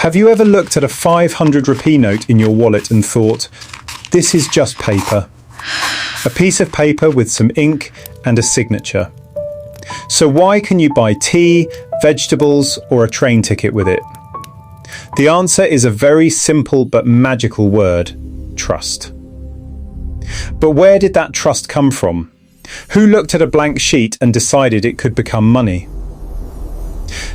Have you ever looked at a 500 rupee note in your wallet and thought, this is just paper? A piece of paper with some ink and a signature. So why can you buy tea, vegetables, or a train ticket with it? The answer is a very simple but magical word: trust. But where did that trust come from? Who looked at a blank sheet and decided it could become money?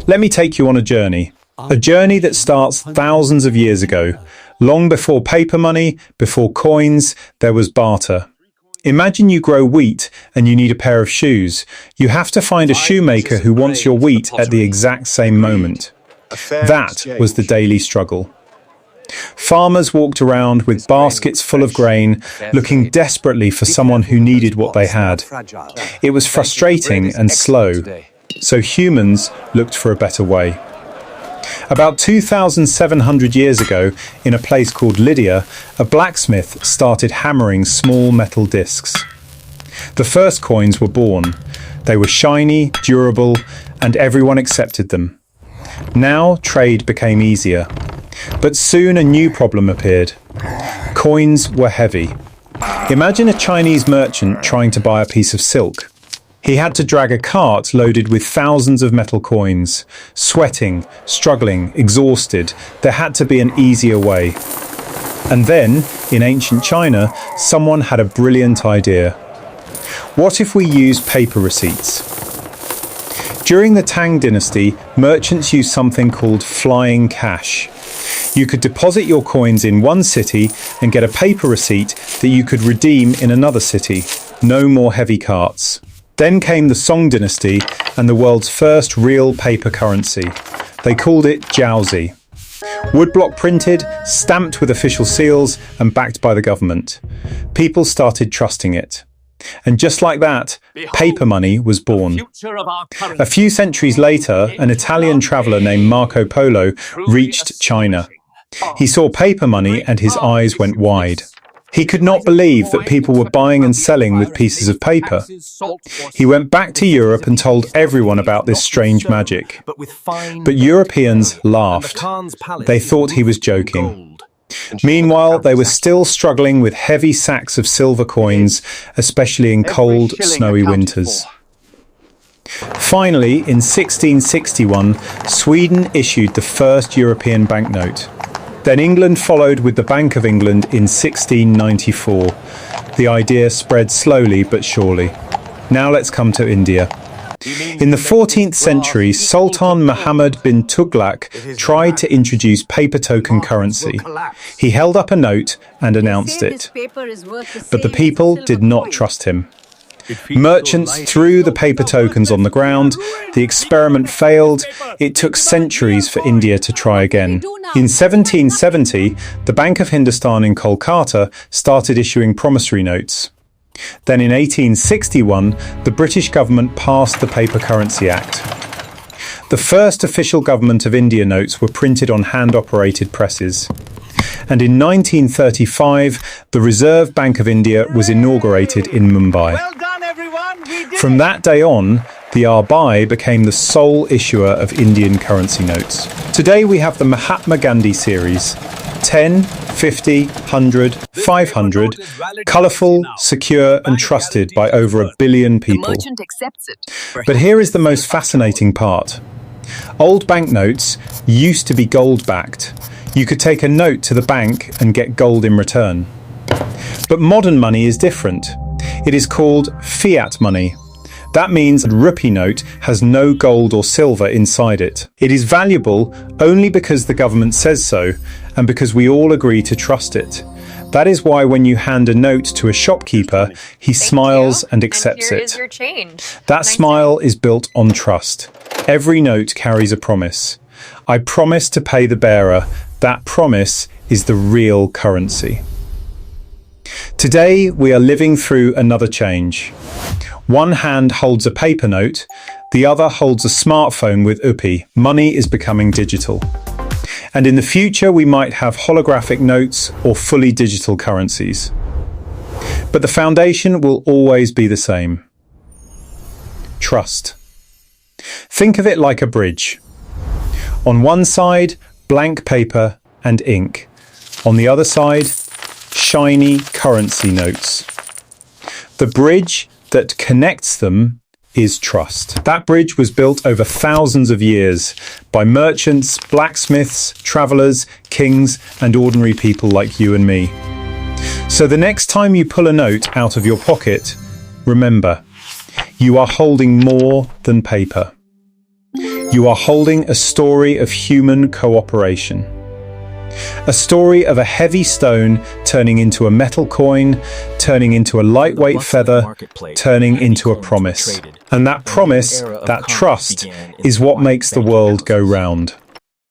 Let me take you on a journey. A journey that starts thousands of years ago. Long before paper money, before coins, there was barter. Imagine you grow wheat and you need a pair of shoes. You have to find a shoemaker who wants your wheat at the exact same moment. That was the daily struggle. Farmers walked around with baskets full of grain, looking desperately for someone who needed what they had. It was frustrating and slow, so humans looked for a better way. About 2,700 years ago, in a place called Lydia, a blacksmith started hammering small metal discs. The first coins were born. They were shiny, durable, and everyone accepted them. Now trade became easier. But soon a new problem appeared. Coins were heavy. Imagine a Chinese merchant trying to buy a piece of silk. He had to drag a cart loaded with thousands of metal coins. Sweating, struggling, exhausted, there had to be an easier way. And then, in ancient China, someone had a brilliant idea. What if we use paper receipts? During the Tang dynasty, merchants used something called flying cash. You could deposit your coins in one city and get a paper receipt that you could redeem in another city. No more heavy carts. Then came the Song dynasty and the world's first real paper currency. They called it Jiaozi. Woodblock printed, stamped with official seals and backed by the government. People started trusting it. And just like that, paper money was born. A few centuries later, an Italian traveller named Marco Polo reached China. He saw paper money and his eyes went wide. He could not believe that people were buying and selling with pieces of paper. He went back to Europe and told everyone about this strange magic. But Europeans laughed. They thought he was joking. Meanwhile, they were still struggling with heavy sacks of silver coins, especially in cold, snowy winters. Finally, in 1661, Sweden issued the first European banknote. Then England followed with the Bank of England in 1694. The idea spread slowly but surely. Now let's come to India. In the 14th century, Sultan Muhammad bin Tughlaq tried to introduce paper token currency. He held up a note and announced it. But the people did not trust him. Merchants threw the paper tokens on the ground. The experiment failed. It took centuries for India to try again. In 1770, the Bank of Hindustan in Kolkata started issuing promissory notes. Then in 1861, the British government passed the Paper Currency Act. The first official Government of India notes were printed on hand-operated presses. And in 1935, the Reserve Bank of India was inaugurated in Mumbai. Well done, everyone. From that day on, the RBI became the sole issuer of Indian currency notes. Today we have the Mahatma Gandhi series. 10, 50, 100, 500, colourful, secure and trusted by over 1 billion people. But here is the most fascinating part. Old banknotes used to be gold-backed. You could take a note to the bank and get gold in return. But modern money is different. It is called fiat money. That means a rupee note has no gold or silver inside it. It is valuable only because the government says so and because we all agree to trust it. That is why when you hand a note to a shopkeeper, he smiles and accepts it. That smile is built on trust. Every note carries a promise. I promise to pay the bearer. That promise is the real currency. Today, we are living through another change. One hand holds a paper note, the other holds a smartphone with UPI. Money is becoming digital. And in the future, we might have holographic notes or fully digital currencies. But the foundation will always be the same. Trust. Think of it like a bridge. On one side, blank paper and ink. On the other side, shiny currency notes. The bridge that connects them is trust. That bridge was built over thousands of years by merchants, blacksmiths, travelers, kings, and ordinary people like you and me. So the next time you pull a note out of your pocket, remember, you are holding more than paper. You are holding a story of human cooperation. A story of a heavy stone turning into a metal coin, turning into a lightweight feather, turning into a promise. And that promise, that trust, is what makes the world go round.